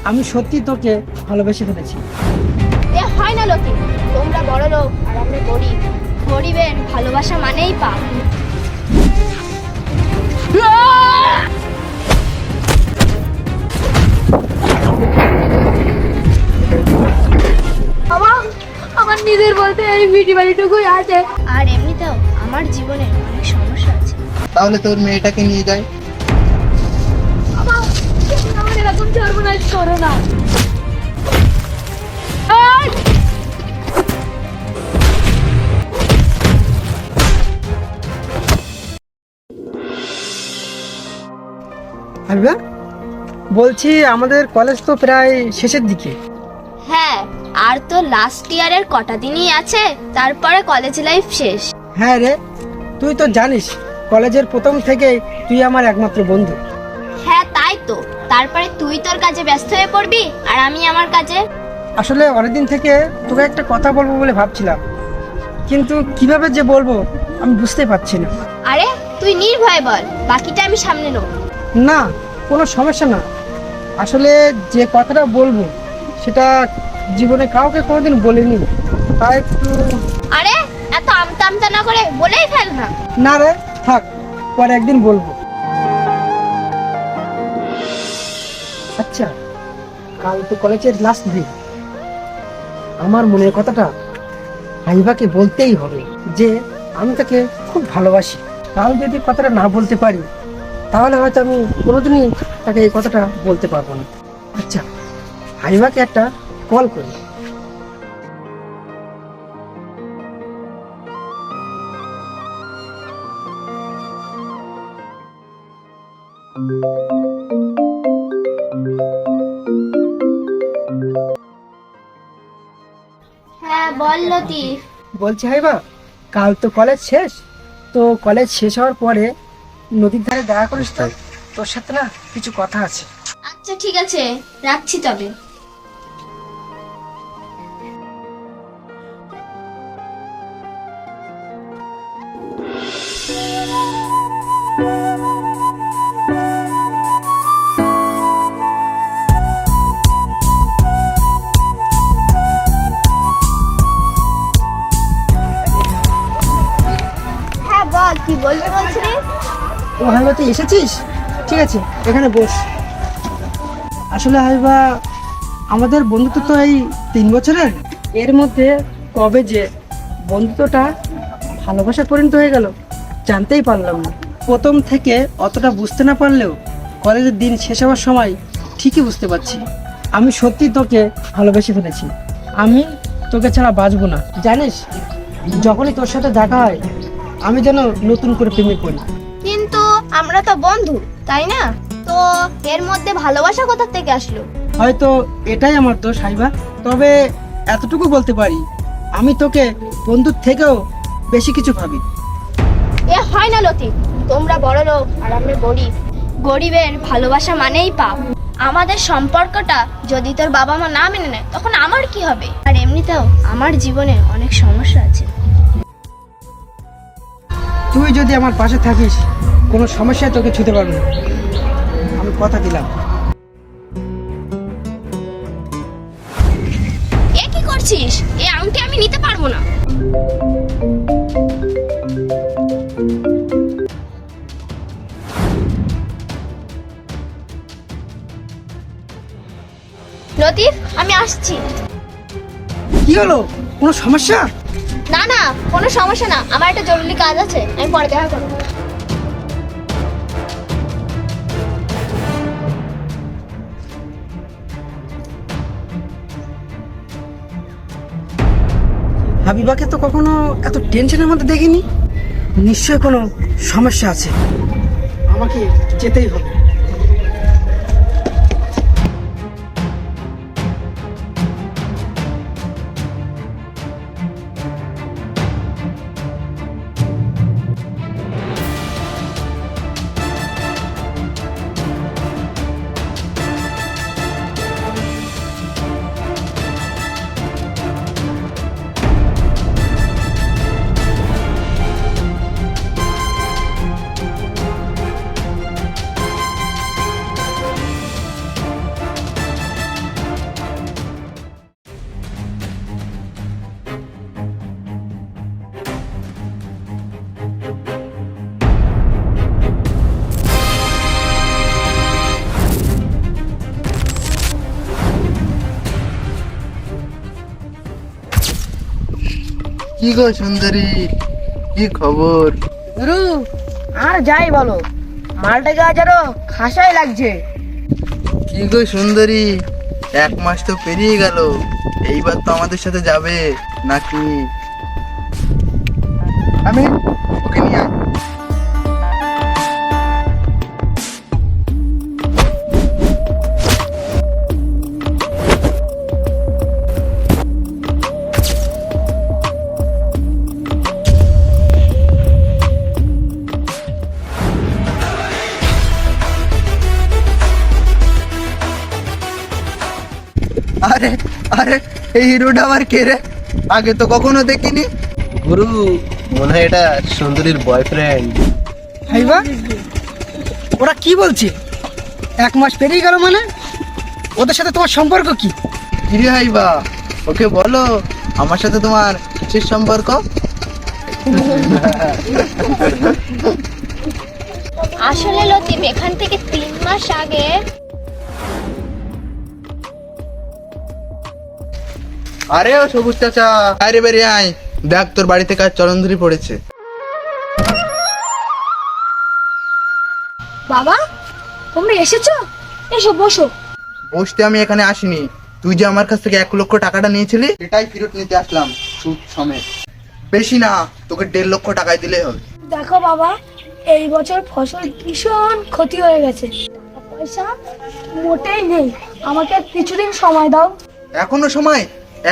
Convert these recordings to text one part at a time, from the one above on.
আমি সত্যি তোকে ভালোবেসে ফেলেছি। এ হয় না লতিফ, তোমরা বড় লোক আর আমরা গরিব। গরিবের ভালোবাসা মানেই পাপ। আমার নিজের বলতে এই বিটি বাড়িটুকুই আছে, আর এমনিতেও আমার জীবনে অনেক সমস্যা আছে। তাহলে তোর মেয়েটাকে নিয়ে যায়। আমার এরকম সর্বনাশ করো না। হাবিবা, বলছি আমাদের কলেজ তো প্রায় শেষের দিকে। হ্যাঁ, আর তো লাস্ট ইয়ারের কটা দিনই আছে, তারপরে কলেজ লাইফ শেষ। হ্যাঁ রে, তুই তো জানিস কলেজের প্রথম থেকেই তুই আমার একমাত্র বন্ধু। হ্যাঁ তাই তো, তারপরে তুই তোর কাজে ব্যস্ত হয়ে পড়বি আর আমি আমার কাজে। আসলে অনেকদিন থেকে তোকে একটা কথা বলবো বলে ভাবছিলাম, কিন্তু কিভাবে যে বলবো আমি বুঝতে পারছি না। আরে তুই নির্ভয়ে বল, বাকিটা আমি সামনে নেব। না, কোনো সমস্যা না। আসলে যে কথাটা বলবো সেটা জীবনে কাউকে কোনোদিন বলিনি, তাই একটু। আরে এত আমতা আমতা না করে বলেই ফেল না। না রে, থাক, পরে একদিন বলবো। আচ্ছা, কাল তো কলেজের লাস্ট দিন, আমার মনের কথাটা হাইবাকে বলতেই হবে যে আমি তাকে খুব ভালোবাসি। কাল যদি কথাটা না বলতে পারি তাহলে হয়তো আমি কোনোদিনই তাকে এই কথাটা বলতে পারবো না। আচ্ছা, হাইবাকে একটা কল করি। হ্যাঁ বল লতিফ। বলছি হাইবা, কাল তো কলেজ শেষ, তো কলেজ শেষ হওয়ার পরে নদীর ধারে দেখা করিস তো, তোর সাথে না কিছু কথা আছে। আচ্ছা ঠিক আছে, রাখছি তবে। হ্যাঁ বল, কি বলবি বলছিলিস? ও হাইবা, তুই এসেছিস? ঠিক আছে, এখানে বস। আসলে হাইবা, আমাদের বন্ধুত্ব তো এই 3 বছরের, এর মধ্যে কবে যে বন্ধুত্বটা ভালোবাসায় পরিণত হয়ে গেল জানতেই পারলাম না। প্রথম থেকে অতটা বুঝতে না পারলেও কলেজের দিন শেষ হওয়ার সময় ঠিকই বুঝতে পারছি আমি সত্যি তোকে ভালোবেসে ফেলেছি। আমি তোকে ছাড়া বাঁচবো না। জানিস, যখনই তোর সাথে দেখা হয় আমি যেন নতুন করে প্রেমে পড়ি। কিন্তু আমরা তো বন্ধু, তাই না? তো এর মধ্যে ভালোবাসা কোথা থেকে আসলো? হয়তো এটাই আমার দোষ হাইবা, তবে এতটুকু বলতে পারি আমি তোকে বন্ধুর থেকেও বেশি কিছু ভাবি। এ হয় না লতিফ, তোমরা বড় লোক আর আমরা গরিব। গরিবের ভালোবাসা মানেই পাপ। আমাদের সম্পর্কটা যদি তোর বাবা মা না মেনে নেয় তখন আমার কি হবে? আর এমনিতেও আমার জীবনে অনেক সমস্যা আছে। তুই যদি আমার পাশে থাকিস কোনো সমস্যায় তোকে ছুতে পারবো না, আমি কথা দিলাম। এ কি করছিস? এই আংটি আমি নিতে পারবো না। লতিফ, আমি আসছি। কি হলো, কোনো সমস্যা? না না, কোনো সমস্যা না, আমার একটা জরুরি কাজ আছে, আমি পরে দেখা করবো। হাবিবাকে তো কখনো এত টেনশনের মধ্যে দেখিনি, নিশ্চয় কোনো সমস্যা আছে, আমাকে যেতেই হবে। কি গো সুন্দরী, কি খবর? গুরু আর যাই বলো, মালটাকে আজ আরো খাসাই লাগছে। কি গো সুন্দরী, 1 মাস তো পেরিয়ে গেল, এইবার তো আমাদের সাথে যাবে নাকি? আমি ওকে নিয়ে আয়। আরে আরে, এই হিরোটা আবার কে রে? আগে তো কখনো দেখিনি। গুরু, মনে হয় এটা সুন্দরীর বয়ফ্রেন্ড। হাইবা, ওরা কি বলছে? 1 মাস পেরিয়ে গেল মানে? ওদের সাথে তোমার সম্পর্ক কি? কিরে হাইবা, ওকে বলো আমার সাথে তোমার কিসের সম্পর্ক? আসলে লতিফ এখান থেকে 3 মাস আগে আরে ও সবুজ চাচা, আরে বেরিয়ে আয়, দেখ তোর বাড়িতে কাজ চরণধরি পড়েছে। বাবা তোমরা এসেছো, এসো বসো। বসতে আমি এখানে আসিনি, তুই যে আমার কাছ থেকে 1 লক্ষ টাকাটা নিয়েছিলি এটাই ফেরত নিতে আসলাম, সুদ সমেত। বেশি না, তোকে 1.5 লক্ষ টাকায় দিলে হবে। দেখো বাবা, এই বছর ফসল ভীষণ ক্ষতি হয়ে গেছে, পয়সা মোটেই নেই, আমাকে আর কিছুদিন সময় দাও। এখনো সময়?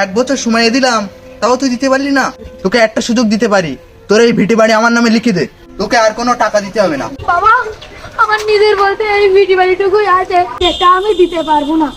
1 বছর সময় দিলাম, তাও তুই দিতে পারলি না? তোকে একটা সুযোগ দিতে পারি, তোর এই ভিটে বাড়ি আমার নামে লিখে দে, তোকে আর কোনো টাকা দিতে হবে না। বাবা, আমার নিজের বলতে এই ভিটি বাড়িটুকুই আছে, সেটা আমি দিতে পারবো না,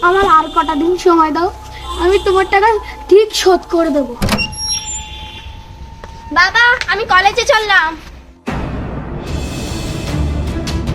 আমার আর কটা দিন সময় দাও, আমি তোমার টাকা ঠিক শোধ করে দেবো। বাবা আমি কলেজে চললাম।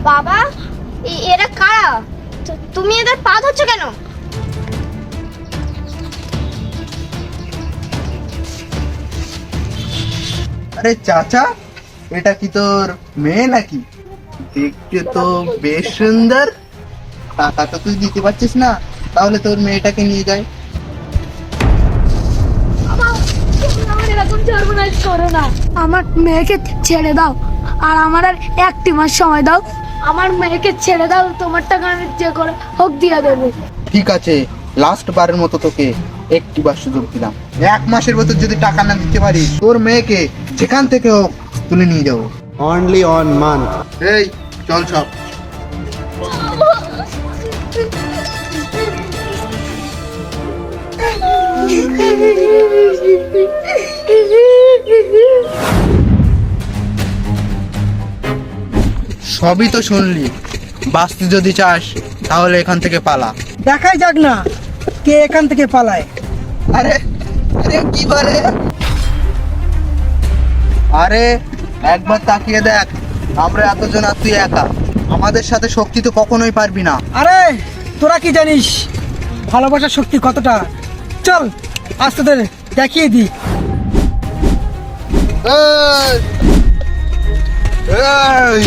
বাবা এরা কারা? তুমি এদের পা ধরছ কেন? আরে চাচা, এটা কি তোর মেয়ে নাকি? দেখতে তো বেশ সুন্দর। টাকা তো তুই দিতে পারছিস না, তাহলে তোর মেয়েটাকে নিয়ে যাই। বাবা, তুমি আমার এরকম সর্বনাশ করো না, আমার মেয়েকে ছেড়ে দাও, আর আমার আর 1 মাস সময় দাও, আমার মেয়েকে ছেড়ে দাও, তোমার টাকা আমি যে করে হোক দিয়ে দেবো। ঠিক আছে, লাস্ট বারের মতো তোকে একটিবার সুযোগ দিলাম, 1 মাসের ভেতর যদি টাকা না দিতে পারিস তোর মেয়েকে যেখান থেকে হোক তুলে নিয়ে যাবো। Only on month. এই চল সব। সবই তো শুনলি, বাঁচতে যদি চাস তাহলে এখান থেকে পালা। দেখাই যাক না কে এখান থেকে পালায়। আরে আরে কি বলে? আরে একবার তাকিয়ে দেখ, আমরা এতজন আর তুই একা, আমাদের সাথে শক্তি তো কখনোই পারবি না। আরে তোরা কি জানিস ভালোবাসার শক্তি কতটা? চল আজ তোদের দেখিয়ে দি। এই! এই!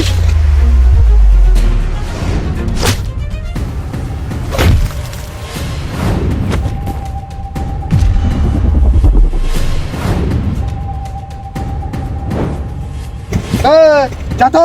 যা তো।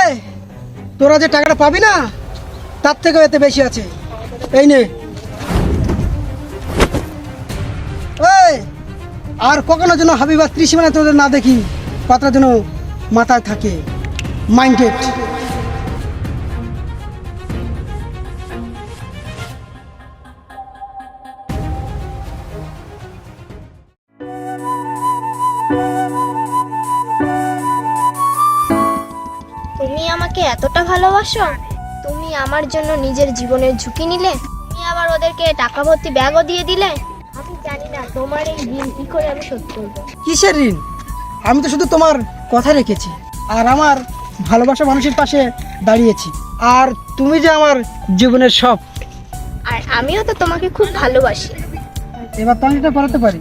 এই তোরা যে টাকাটা পাবি না তার থেকেও এতে বেশি আছে, এই নে। এই আর কখনো যেন হাবিবা ত্রিসীমানা তোদের না দেখি, কথা যেন মাথায় থাকে, মাইন্ডেড। তুমি আমাকে এতটা ভালোবাসো? তুমি আমার জন্য নিজের জীবনের ঝুঁকি নিলে, তুমি আবার ওদেরকে টাকা ভর্তি ব্যাগও দিয়ে দিলে। আমি জানি না তোমার এই ঋণ কি করে আমি শোধ করবো। কিসের ঋণ? আমি তো শুধু তোমার কথা রেখেছি আর আমার ভালোবাসা মানুষের পাশে দাঁড়িয়েছি, আর তুমি যে আমার জীবনের সব। আর আমিও তো তোমাকে খুব ভালোবাসি। এবার তো আমি এটা করাতে পারি।